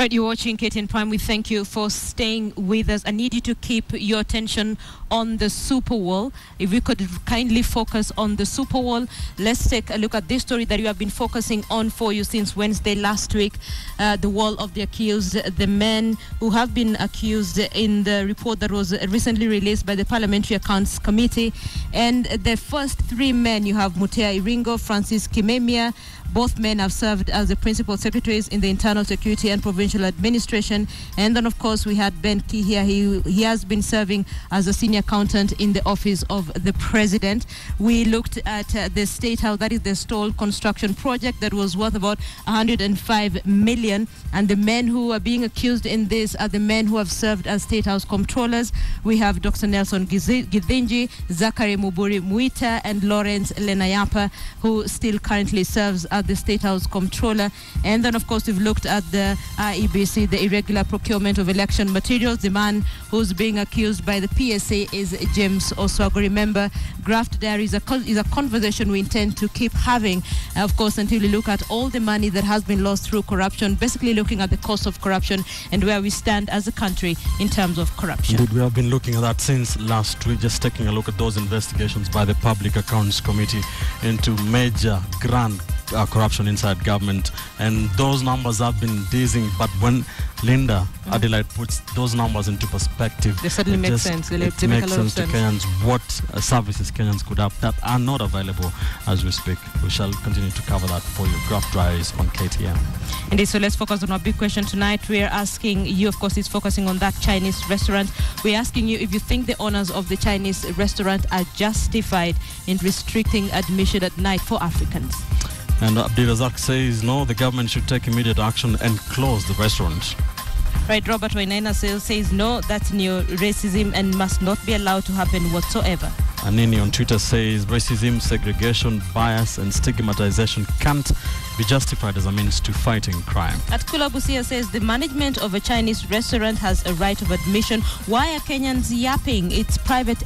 Right, you're watching KTN Prime. We thank you for staying with us. I need you to keep your attention on the Super Wall. If we could kindly focus on the Super Wall. Let's take a look at this story that you have been focusing on for you since Wednesday last week. The wall of the accused, the men who have been accused in the report that was recently released by the Parliamentary Accounts Committee. And the first three men, you have Mutea Iringo, Francis Kimemia. Both men have served as the principal secretaries in the Internal Security and Provincial Administration. And then, of course, we had Ben Kihia. He has been serving as a senior accountant in the office of the president. We looked at the State House, that is the stall construction project that was worth about 105 million. And the men who are being accused in this are the men who have served as State House comptrollers. We have Dr. Nelson Githinji, Zachary Muburi Muita, and Lawrence Lenayapa, who still currently serves as the State House comptroller. And then, of course, we've looked at the IEBC, the irregular procurement of election materials. The man who's being accused by the PSA is James Oswago. Remember, Graft Diary is a conversation we intend to keep having, of course, until we look at all the money that has been lost through corruption, basically looking at the cost of corruption and where we stand as a country in terms of corruption. Indeed, we have been looking at that since last week, just taking a look at those investigations by the Public Accounts Committee into major grand corruption inside government, and those numbers have been dizzying. But when Linda Adelaide puts those numbers into perspective, they certainly make sense. It makes sense to Kenyans what services Kenyans could have that are not available as we speak. We shall continue to cover that for you. Graft Diaries on KTN. Indeed, so let's focus on our big question tonight. We are asking you, of course, it's focusing on that Chinese restaurant. We're asking you if you think the owners of the Chinese restaurant are justified in restricting admission at night for Africans. And Abdirazak says no, the government should take immediate action and close the restaurant. Right, Robert Wainaina says no, that's neo-racism and must not be allowed to happen whatsoever. Anini on Twitter says racism, segregation, bias and stigmatization can't be justified as a means to fighting crime. At Kula Busia says the management of a Chinese restaurant has a right of admission. Why are Kenyans yapping? It's private